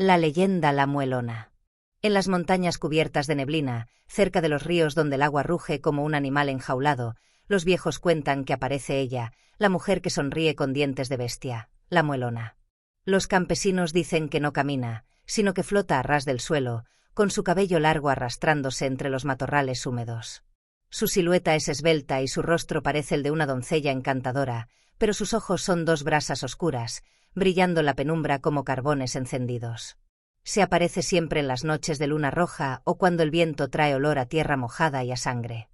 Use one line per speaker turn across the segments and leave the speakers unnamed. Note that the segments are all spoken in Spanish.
La leyenda La Muelona. En las montañas cubiertas de neblina, cerca de los ríos donde el agua ruge como un animal enjaulado, los viejos cuentan que aparece ella, la mujer que sonríe con dientes de bestia, la Muelona. Los campesinos dicen que no camina, sino que flota a ras del suelo, con su cabello largo arrastrándose entre los matorrales húmedos. Su silueta es esbelta y su rostro parece el de una doncella encantadora, pero sus ojos son dos brasas oscuras, brillando en la penumbra como carbones encendidos. Se aparece siempre en las noches de luna roja o cuando el viento trae olor a tierra mojada y a sangre.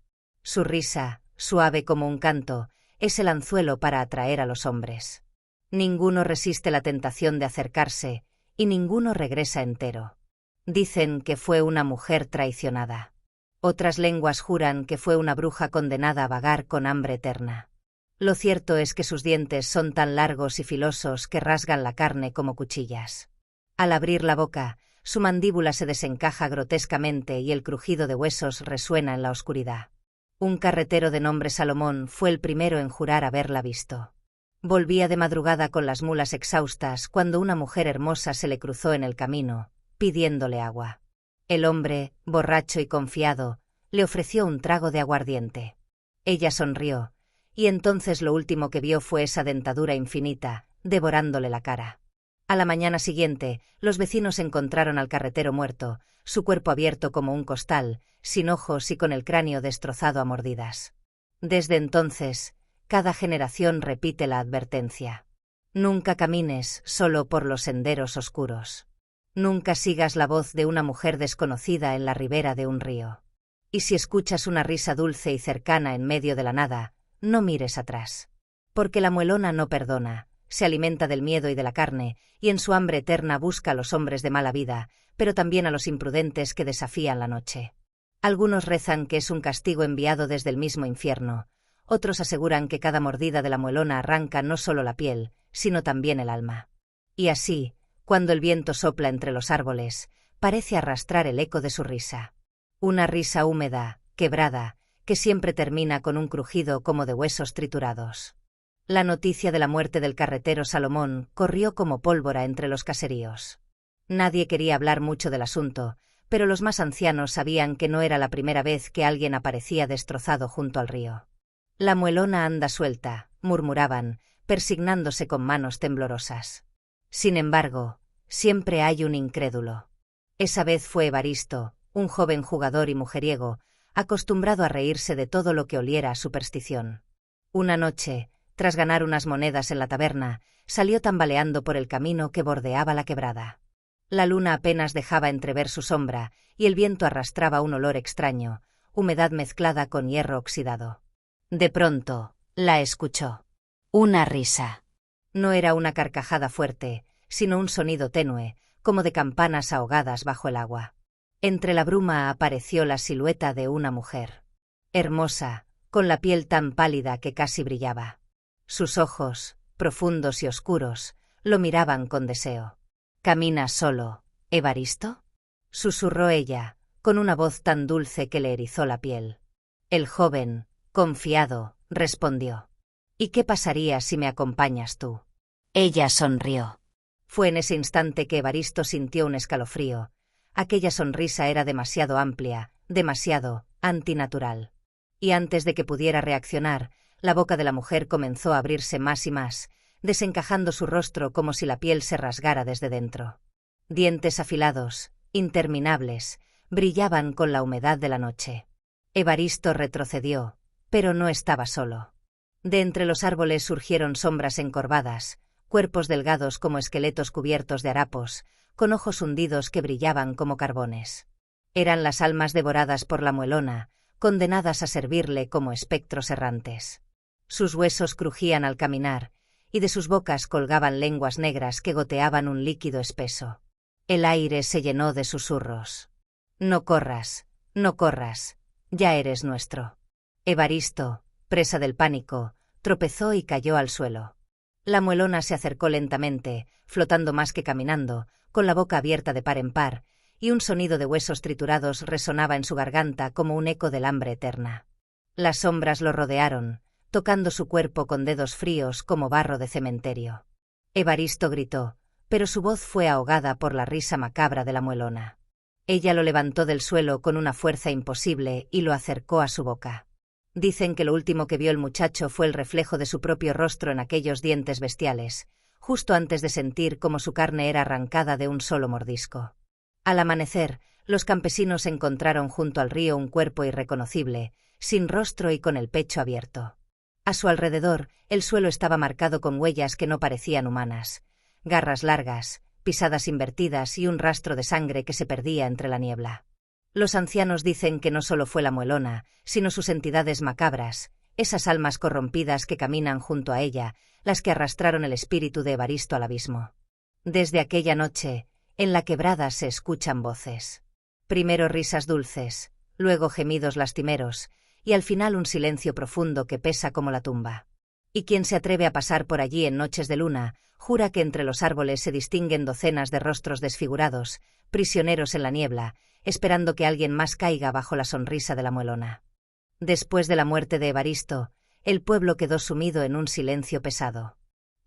Su risa, suave como un canto, es el anzuelo para atraer a los hombres. Ninguno resiste la tentación de acercarse, y ninguno regresa entero. Dicen que fue una mujer traicionada. Otras lenguas juran que fue una bruja condenada a vagar con hambre eterna. Lo cierto es que sus dientes son tan largos y filosos que rasgan la carne como cuchillas. Al abrir la boca, su mandíbula se desencaja grotescamente y el crujido de huesos resuena en la oscuridad. Un carretero de nombre Salomón fue el primero en jurar haberla visto. Volvía de madrugada con las mulas exhaustas cuando una mujer hermosa se le cruzó en el camino, pidiéndole agua. El hombre, borracho y confiado, le ofreció un trago de aguardiente. Ella sonrió, y entonces lo último que vio fue esa dentadura infinita, devorándole la cara. A la mañana siguiente, los vecinos encontraron al carretero muerto, su cuerpo abierto como un costal, sin ojos y con el cráneo destrozado a mordidas. Desde entonces, cada generación repite la advertencia. Nunca camines solo por los senderos oscuros. Nunca sigas la voz de una mujer desconocida en la ribera de un río. Y si escuchas una risa dulce y cercana en medio de la nada, no mires atrás. Porque la Muelona no perdona, se alimenta del miedo y de la carne, y en su hambre eterna busca a los hombres de mala vida, pero también a los imprudentes que desafían la noche. Algunos rezan que es un castigo enviado desde el mismo infierno, otros aseguran que cada mordida de la Muelona arranca no solo la piel, sino también el alma. Y así, cuando el viento sopla entre los árboles, parece arrastrar el eco de su risa. Una risa húmeda, quebrada, que siempre termina con un crujido como de huesos triturados. La noticia de la muerte del carretero Salomón corrió como pólvora entre los caseríos. Nadie quería hablar mucho del asunto, pero los más ancianos sabían que no era la primera vez que alguien aparecía destrozado junto al río. La Muelona anda suelta, murmuraban, persignándose con manos temblorosas. Sin embargo, siempre hay un incrédulo. Esa vez fue Evaristo, un joven jugador y mujeriego, acostumbrado a reírse de todo lo que oliera a superstición. Una noche, tras ganar unas monedas en la taberna, salió tambaleando por el camino que bordeaba la quebrada. La luna apenas dejaba entrever su sombra, y el viento arrastraba un olor extraño, humedad mezclada con hierro oxidado. De pronto, la escuchó. Una risa. No era una carcajada fuerte, sino un sonido tenue, como de campanas ahogadas bajo el agua. Entre la bruma apareció la silueta de una mujer. Hermosa, con la piel tan pálida que casi brillaba. Sus ojos, profundos y oscuros, lo miraban con deseo. —¿Caminas solo, Evaristo? —susurró ella, con una voz tan dulce que le erizó la piel. El joven, confiado, respondió. —¿Y qué pasaría si me acompañas tú? Ella sonrió. Fue en ese instante que Evaristo sintió un escalofrío. Aquella sonrisa era demasiado amplia, demasiado antinatural. Y antes de que pudiera reaccionar, la boca de la mujer comenzó a abrirse más y más, desencajando su rostro como si la piel se rasgara desde dentro. Dientes afilados, interminables, brillaban con la humedad de la noche. Evaristo retrocedió, pero no estaba solo. De entre los árboles surgieron sombras encorvadas, cuerpos delgados como esqueletos cubiertos de harapos, con ojos hundidos que brillaban como carbones. Eran las almas devoradas por la Muelona, condenadas a servirle como espectros errantes. Sus huesos crujían al caminar, y de sus bocas colgaban lenguas negras que goteaban un líquido espeso. El aire se llenó de susurros. No corras, ya eres nuestro. Evaristo, presa del pánico, tropezó y cayó al suelo. La Muelona se acercó lentamente, flotando más que caminando, con la boca abierta de par en par, y un sonido de huesos triturados resonaba en su garganta como un eco del hambre eterna. Las sombras lo rodearon, tocando su cuerpo con dedos fríos como barro de cementerio. Evaristo gritó, pero su voz fue ahogada por la risa macabra de la muelona. Ella lo levantó del suelo con una fuerza imposible y lo acercó a su boca. Dicen que lo último que vio el muchacho fue el reflejo de su propio rostro en aquellos dientes bestiales, justo antes de sentir cómo su carne era arrancada de un solo mordisco. Al amanecer, los campesinos encontraron junto al río un cuerpo irreconocible, sin rostro y con el pecho abierto. A su alrededor, el suelo estaba marcado con huellas que no parecían humanas, garras largas, pisadas invertidas y un rastro de sangre que se perdía entre la niebla. Los ancianos dicen que no solo fue la muelona, sino sus entidades macabras, esas almas corrompidas que caminan junto a ella, las que arrastraron el espíritu de Evaristo al abismo. Desde aquella noche, en la quebrada se escuchan voces. Primero risas dulces, luego gemidos lastimeros, y al final un silencio profundo que pesa como la tumba. Y quien se atreve a pasar por allí en noches de luna, jura que entre los árboles se distinguen docenas de rostros desfigurados, prisioneros en la niebla, esperando que alguien más caiga bajo la sonrisa de la muelona. Después de la muerte de Evaristo, el pueblo quedó sumido en un silencio pesado.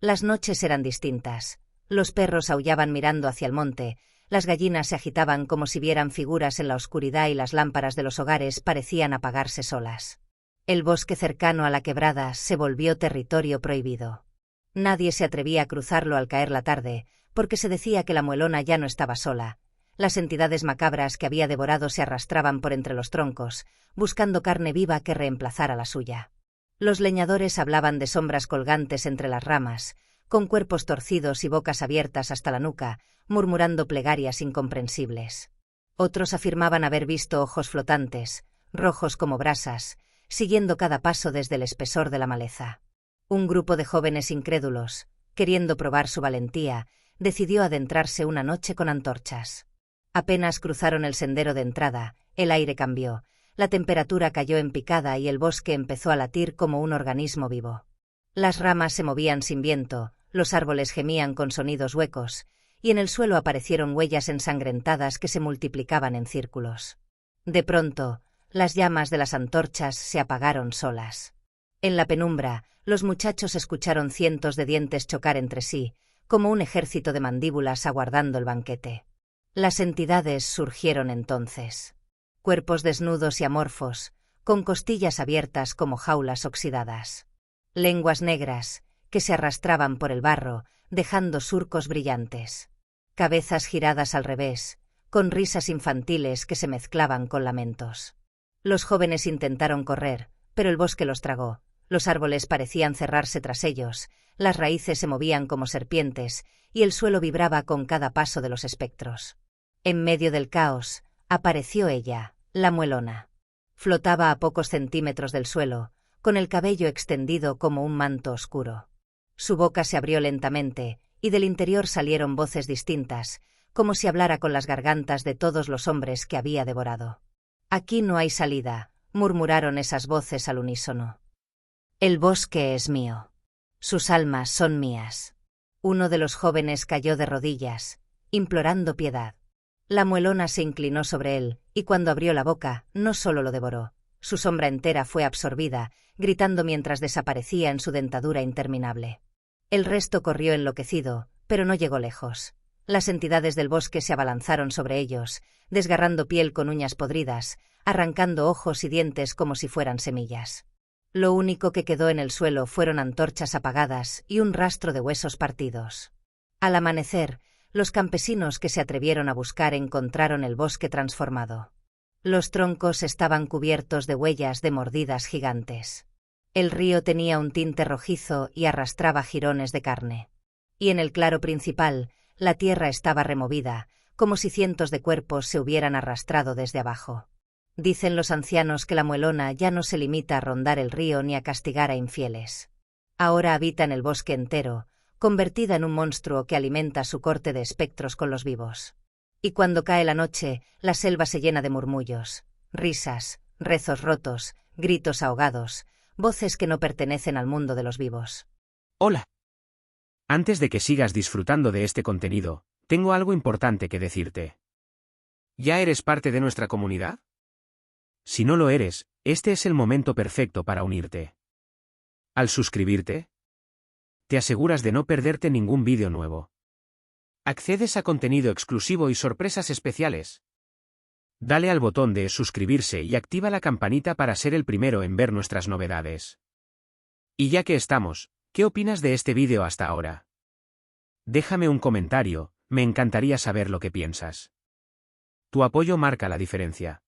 Las noches eran distintas. Los perros aullaban mirando hacia el monte, las gallinas se agitaban como si vieran figuras en la oscuridad y las lámparas de los hogares parecían apagarse solas. El bosque cercano a la quebrada se volvió territorio prohibido. Nadie se atrevía a cruzarlo al caer la tarde, porque se decía que la muelona ya no estaba sola. Las entidades macabras que había devorado se arrastraban por entre los troncos, buscando carne viva que reemplazara la suya. Los leñadores hablaban de sombras colgantes entre las ramas, con cuerpos torcidos y bocas abiertas hasta la nuca, murmurando plegarias incomprensibles. Otros afirmaban haber visto ojos flotantes, rojos como brasas, siguiendo cada paso desde el espesor de la maleza. Un grupo de jóvenes incrédulos, queriendo probar su valentía, decidió adentrarse una noche con antorchas. Apenas cruzaron el sendero de entrada, el aire cambió, la temperatura cayó en picada y el bosque empezó a latir como un organismo vivo. Las ramas se movían sin viento, los árboles gemían con sonidos huecos, y en el suelo aparecieron huellas ensangrentadas que se multiplicaban en círculos. De pronto, las llamas de las antorchas se apagaron solas. En la penumbra, los muchachos escucharon cientos de dientes chocar entre sí, como un ejército de mandíbulas aguardando el banquete. Las entidades surgieron entonces. Cuerpos desnudos y amorfos, con costillas abiertas como jaulas oxidadas. Lenguas negras, que se arrastraban por el barro, dejando surcos brillantes. Cabezas giradas al revés, con risas infantiles que se mezclaban con lamentos. Los jóvenes intentaron correr, pero el bosque los tragó. Los árboles parecían cerrarse tras ellos, las raíces se movían como serpientes, y el suelo vibraba con cada paso de los espectros. En medio del caos, apareció ella, la muelona. Flotaba a pocos centímetros del suelo, con el cabello extendido como un manto oscuro. Su boca se abrió lentamente, y del interior salieron voces distintas, como si hablara con las gargantas de todos los hombres que había devorado. «Aquí no hay salida», murmuraron esas voces al unísono. «El bosque es mío. Sus almas son mías». Uno de los jóvenes cayó de rodillas, implorando piedad. La muelona se inclinó sobre él, y cuando abrió la boca, no solo lo devoró. Su sombra entera fue absorbida, gritando mientras desaparecía en su dentadura interminable. El resto corrió enloquecido, pero no llegó lejos. Las entidades del bosque se abalanzaron sobre ellos, desgarrando piel con uñas podridas, arrancando ojos y dientes como si fueran semillas. Lo único que quedó en el suelo fueron antorchas apagadas y un rastro de huesos partidos. Al amanecer, los campesinos que se atrevieron a buscar encontraron el bosque transformado. Los troncos estaban cubiertos de huellas de mordidas gigantes. El río tenía un tinte rojizo y arrastraba jirones de carne. Y en el claro principal, la tierra estaba removida, como si cientos de cuerpos se hubieran arrastrado desde abajo. Dicen los ancianos que la muelona ya no se limita a rondar el río ni a castigar a infieles. Ahora habita en el bosque entero, convertida en un monstruo que alimenta su corte de espectros con los vivos. Y cuando cae la noche, la selva se llena de murmullos, risas, rezos rotos, gritos ahogados, voces que no pertenecen al mundo de los vivos.
Hola. Antes de que sigas disfrutando de este contenido, tengo algo importante que decirte. ¿Ya eres parte de nuestra comunidad? Si no lo eres, este es el momento perfecto para unirte. Al suscribirte, te aseguras de no perderte ningún vídeo nuevo. Accedes a contenido exclusivo y sorpresas especiales. Dale al botón de suscribirse y activa la campanita para ser el primero en ver nuestras novedades. Y ya que estamos, ¿qué opinas de este vídeo hasta ahora? Déjame un comentario, me encantaría saber lo que piensas. Tu apoyo marca la diferencia.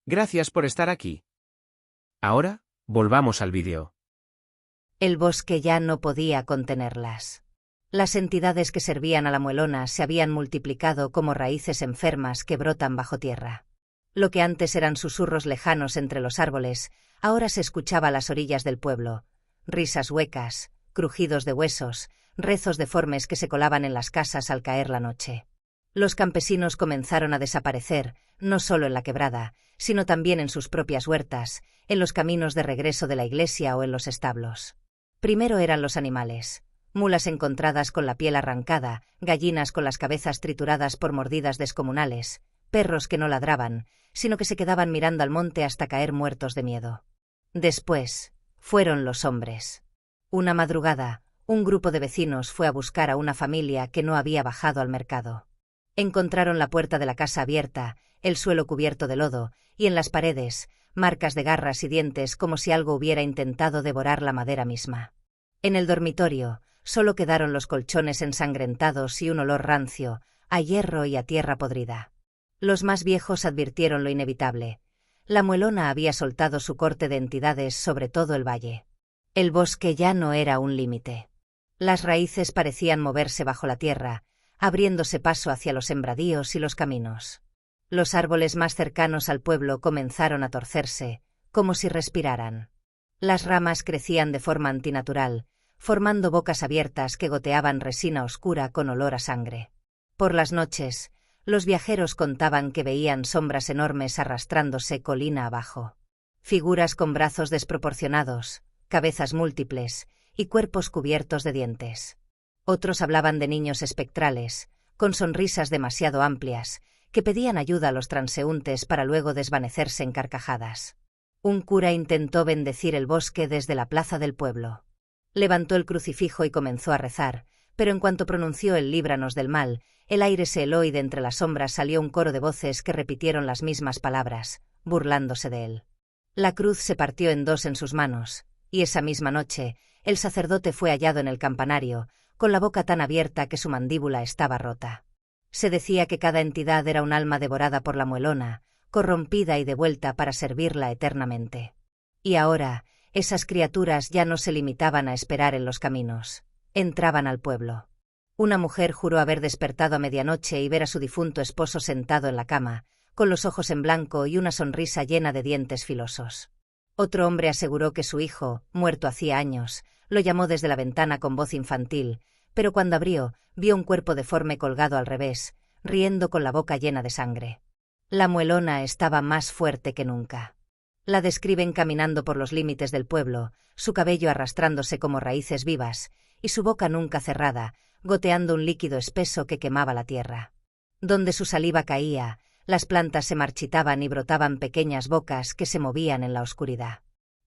Gracias por estar aquí. Ahora, volvamos al vídeo.
El bosque ya no podía contenerlas. Las entidades que servían a la Muelona se habían multiplicado como raíces enfermas que brotan bajo tierra. Lo que antes eran susurros lejanos entre los árboles, ahora se escuchaba a las orillas del pueblo. Risas huecas, crujidos de huesos, rezos deformes que se colaban en las casas al caer la noche. Los campesinos comenzaron a desaparecer, no solo en la quebrada, sino también en sus propias huertas, en los caminos de regreso de la iglesia o en los establos. Primero eran los animales. Mulas encontradas con la piel arrancada, gallinas con las cabezas trituradas por mordidas descomunales, perros que no ladraban, sino que se quedaban mirando al monte hasta caer muertos de miedo. Después, fueron los hombres. Una madrugada, un grupo de vecinos fue a buscar a una familia que no había bajado al mercado. Encontraron la puerta de la casa abierta, el suelo cubierto de lodo, y en las paredes, marcas de garras y dientes como si algo hubiera intentado devorar la madera misma. En el dormitorio, solo quedaron los colchones ensangrentados y un olor rancio, a hierro y a tierra podrida. Los más viejos advirtieron lo inevitable. La Muelona había soltado su corte de entidades sobre todo el valle. El bosque ya no era un límite. Las raíces parecían moverse bajo la tierra, abriéndose paso hacia los sembradíos y los caminos. Los árboles más cercanos al pueblo comenzaron a torcerse, como si respiraran. Las ramas crecían de forma antinatural, formando bocas abiertas que goteaban resina oscura con olor a sangre. Por las noches, los viajeros contaban que veían sombras enormes arrastrándose colina abajo. Figuras con brazos desproporcionados, cabezas múltiples y cuerpos cubiertos de dientes. Otros hablaban de niños espectrales, con sonrisas demasiado amplias, que pedían ayuda a los transeúntes para luego desvanecerse en carcajadas. Un cura intentó bendecir el bosque desde la plaza del pueblo. Levantó el crucifijo y comenzó a rezar, pero en cuanto pronunció el líbranos del mal, el aire se heló y de entre las sombras salió un coro de voces que repitieron las mismas palabras, burlándose de él. La cruz se partió en dos en sus manos, y esa misma noche, el sacerdote fue hallado en el campanario, con la boca tan abierta que su mandíbula estaba rota. Se decía que cada entidad era un alma devorada por la Muelona, corrompida y devuelta para servirla eternamente. Y ahora, esas criaturas ya no se limitaban a esperar en los caminos. Entraban al pueblo. Una mujer juró haber despertado a medianoche y ver a su difunto esposo sentado en la cama, con los ojos en blanco y una sonrisa llena de dientes filosos. Otro hombre aseguró que su hijo, muerto hacía años, lo llamó desde la ventana con voz infantil, pero cuando abrió, vio un cuerpo deforme colgado al revés, riendo con la boca llena de sangre. La Muelona estaba más fuerte que nunca. La describen caminando por los límites del pueblo, su cabello arrastrándose como raíces vivas, y su boca nunca cerrada, goteando un líquido espeso que quemaba la tierra. Donde su saliva caía, las plantas se marchitaban y brotaban pequeñas bocas que se movían en la oscuridad.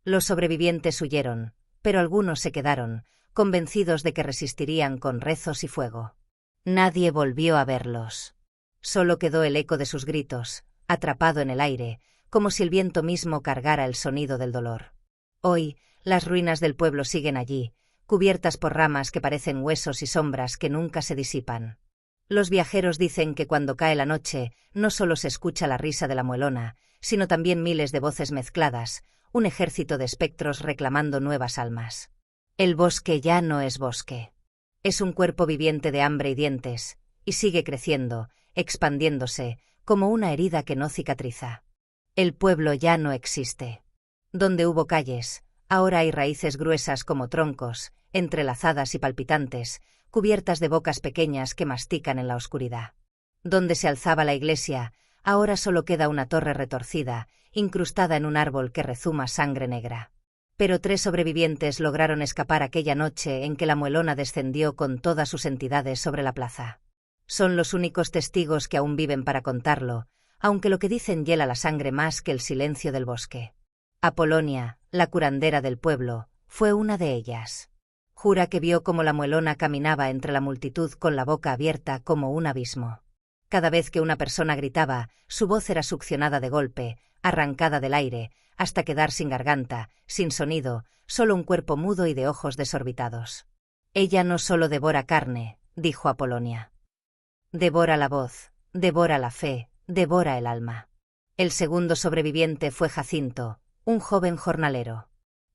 Los sobrevivientes huyeron, pero algunos se quedaron, convencidos de que resistirían con rezos y fuego. Nadie volvió a verlos. Solo quedó el eco de sus gritos, atrapado en el aire, como si el viento mismo cargara el sonido del dolor. Hoy, las ruinas del pueblo siguen allí, cubiertas por ramas que parecen huesos y sombras que nunca se disipan. Los viajeros dicen que cuando cae la noche, no solo se escucha la risa de la Muelona, sino también miles de voces mezcladas, un ejército de espectros reclamando nuevas almas. El bosque ya no es bosque. Es un cuerpo viviente de hambre y dientes, y sigue creciendo, expandiéndose, como una herida que no cicatriza. El pueblo ya no existe. Donde hubo calles, ahora hay raíces gruesas como troncos, entrelazadas y palpitantes, cubiertas de bocas pequeñas que mastican en la oscuridad. Donde se alzaba la iglesia, ahora solo queda una torre retorcida, incrustada en un árbol que rezuma sangre negra. Pero 3 sobrevivientes lograron escapar aquella noche en que la Muelona descendió con todas sus entidades sobre la plaza. Son los únicos testigos que aún viven para contarlo, aunque lo que dicen hiela la sangre más que el silencio del bosque. Apolonia, la curandera del pueblo, fue una de ellas. Jura que vio cómo la muelona caminaba entre la multitud con la boca abierta como un abismo. Cada vez que una persona gritaba, su voz era succionada de golpe, arrancada del aire, hasta quedar sin garganta, sin sonido, solo un cuerpo mudo y de ojos desorbitados. Ella no solo devora carne, dijo Apolonia. Devora la voz, devora la fe, devora el alma. El segundo sobreviviente fue Jacinto, un joven jornalero.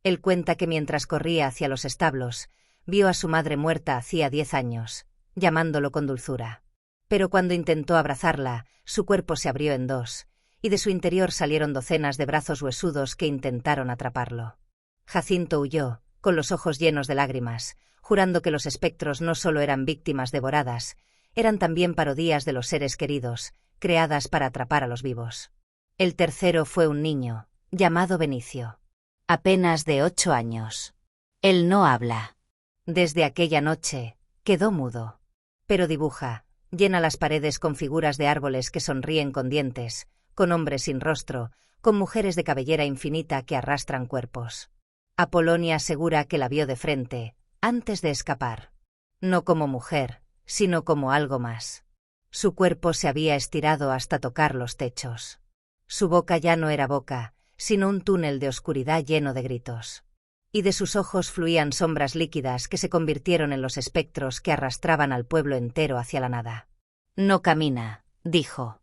Él cuenta que mientras corría hacia los establos, vio a su madre muerta hacía 10 años, llamándolo con dulzura. Pero cuando intentó abrazarla, su cuerpo se abrió en dos, y de su interior salieron docenas de brazos huesudos que intentaron atraparlo. Jacinto huyó, con los ojos llenos de lágrimas, jurando que los espectros no solo eran víctimas devoradas, eran también parodías de los seres queridos, creadas para atrapar a los vivos. El tercero fue un niño, llamado Benicio. Apenas de 8 años. Él no habla. Desde aquella noche, quedó mudo. Pero dibuja, llena las paredes con figuras de árboles que sonríen con dientes, con hombres sin rostro, con mujeres de cabellera infinita que arrastran cuerpos. Apolonia asegura que la vio de frente, antes de escapar. No como mujer, sino como algo más. Su cuerpo se había estirado hasta tocar los techos. Su boca ya no era boca, sino un túnel de oscuridad lleno de gritos. Y de sus ojos fluían sombras líquidas que se convirtieron en los espectros que arrastraban al pueblo entero hacia la nada. No camina, dijo.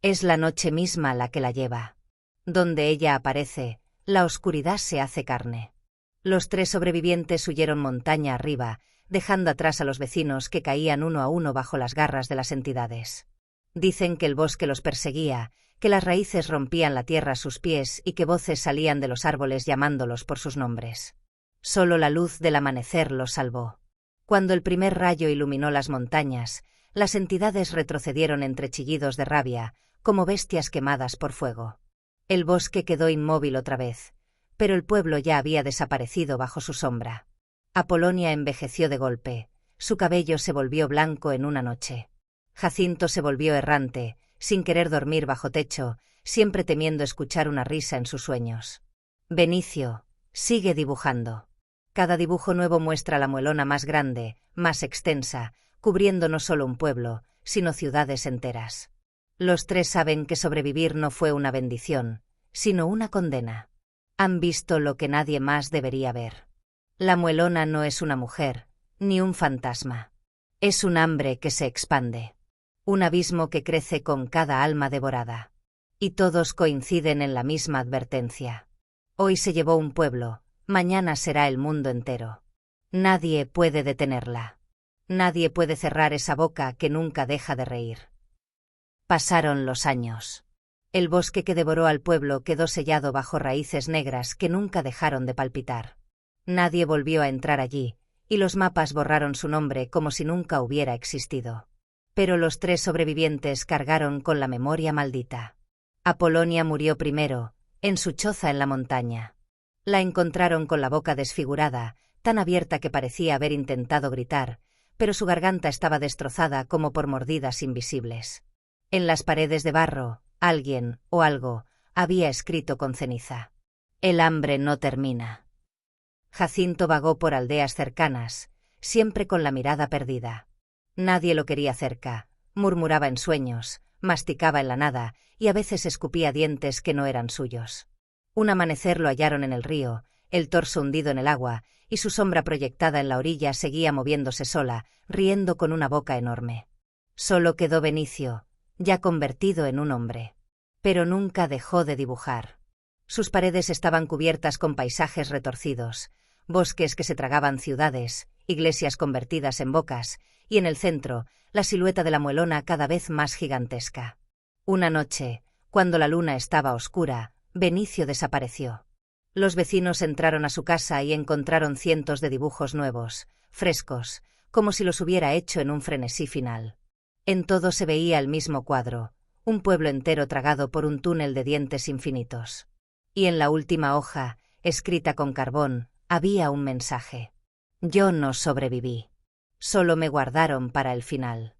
Es la noche misma la que la lleva. Donde ella aparece, la oscuridad se hace carne. Los 3 sobrevivientes huyeron montaña arriba, dejando atrás a los vecinos que caían uno a uno bajo las garras de las entidades. Dicen que el bosque los perseguía, que las raíces rompían la tierra a sus pies y que voces salían de los árboles llamándolos por sus nombres. Solo la luz del amanecer los salvó. Cuando el primer rayo iluminó las montañas, las entidades retrocedieron entre chillidos de rabia, como bestias quemadas por fuego. El bosque quedó inmóvil otra vez, pero el pueblo ya había desaparecido bajo su sombra. Apolonia envejeció de golpe, su cabello se volvió blanco en una noche. Jacinto se volvió errante, sin querer dormir bajo techo, siempre temiendo escuchar una risa en sus sueños. Benicio, sigue dibujando. Cada dibujo nuevo muestra la muelona más grande, más extensa, cubriendo no solo un pueblo, sino ciudades enteras. Los 3 saben que sobrevivir no fue una bendición, sino una condena. Han visto lo que nadie más debería ver. La muelona no es una mujer, ni un fantasma. Es un hambre que se expande. Un abismo que crece con cada alma devorada. Y todos coinciden en la misma advertencia. Hoy se llevó un pueblo, mañana será el mundo entero. Nadie puede detenerla. Nadie puede cerrar esa boca que nunca deja de reír. Pasaron los años. El bosque que devoró al pueblo quedó sellado bajo raíces negras que nunca dejaron de palpitar. Nadie volvió a entrar allí, y los mapas borraron su nombre como si nunca hubiera existido. Pero los 3 sobrevivientes cargaron con la memoria maldita. Apolonia murió primero, en su choza en la montaña. La encontraron con la boca desfigurada, tan abierta que parecía haber intentado gritar, pero su garganta estaba destrozada como por mordidas invisibles. En las paredes de barro, alguien, o algo, había escrito con ceniza: el hambre no termina. Jacinto vagó por aldeas cercanas, siempre con la mirada perdida. Nadie lo quería cerca, murmuraba en sueños, masticaba en la nada, y a veces escupía dientes que no eran suyos. Un amanecer lo hallaron en el río, el torso hundido en el agua, y su sombra proyectada en la orilla seguía moviéndose sola, riendo con una boca enorme. Solo quedó Benicio, ya convertido en un hombre. Pero nunca dejó de dibujar. Sus paredes estaban cubiertas con paisajes retorcidos, bosques que se tragaban ciudades, iglesias convertidas en bocas, y en el centro, la silueta de la muelona cada vez más gigantesca. Una noche, cuando la luna estaba oscura, Benicio desapareció. Los vecinos entraron a su casa y encontraron cientos de dibujos nuevos, frescos, como si los hubiera hecho en un frenesí final. En todo se veía el mismo cuadro, un pueblo entero tragado por un túnel de dientes infinitos. Y en la última hoja, escrita con carbón, había un mensaje: yo no sobreviví. Solo me guardaron para el final.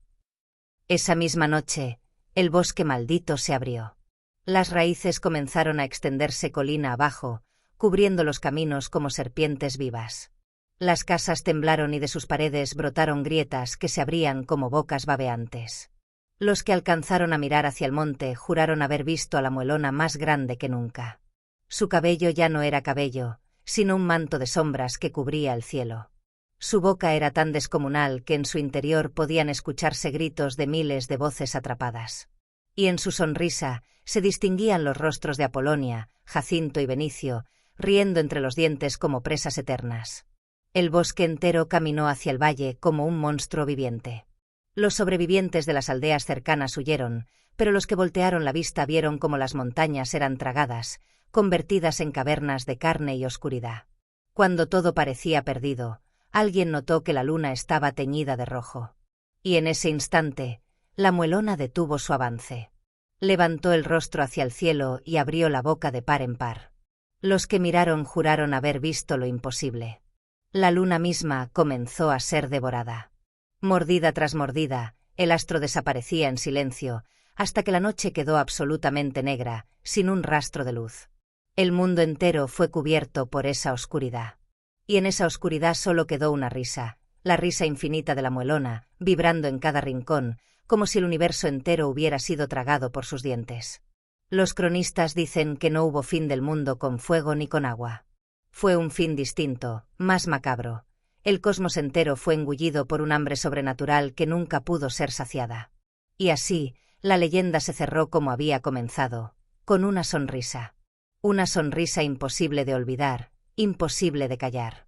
Esa misma noche, el bosque maldito se abrió. Las raíces comenzaron a extenderse colina abajo, cubriendo los caminos como serpientes vivas. Las casas temblaron y de sus paredes brotaron grietas que se abrían como bocas babeantes. Los que alcanzaron a mirar hacia el monte juraron haber visto a la muelona más grande que nunca. Su cabello ya no era cabello, sino un manto de sombras que cubría el cielo. Su boca era tan descomunal que en su interior podían escucharse gritos de miles de voces atrapadas. Y en su sonrisa se distinguían los rostros de Apolonia, Jacinto y Benicio, riendo entre los dientes como presas eternas. El bosque entero caminó hacia el valle como un monstruo viviente. Los sobrevivientes de las aldeas cercanas huyeron, pero los que voltearon la vista vieron cómo las montañas eran tragadas, convertidas en cavernas de carne y oscuridad. Cuando todo parecía perdido, alguien notó que la luna estaba teñida de rojo. Y en ese instante, la muelona detuvo su avance. Levantó el rostro hacia el cielo y abrió la boca de par en par. Los que miraron juraron haber visto lo imposible. La luna misma comenzó a ser devorada. Mordida tras mordida, el astro desaparecía en silencio, hasta que la noche quedó absolutamente negra, sin un rastro de luz. El mundo entero fue cubierto por esa oscuridad. Y en esa oscuridad solo quedó una risa, la risa infinita de la muelona, vibrando en cada rincón, como si el universo entero hubiera sido tragado por sus dientes. Los cronistas dicen que no hubo fin del mundo con fuego ni con agua. Fue un fin distinto, más macabro. El cosmos entero fue engullido por un hambre sobrenatural que nunca pudo ser saciada. Y así, la leyenda se cerró como había comenzado, con una sonrisa. Una sonrisa imposible de olvidar, imposible de callar.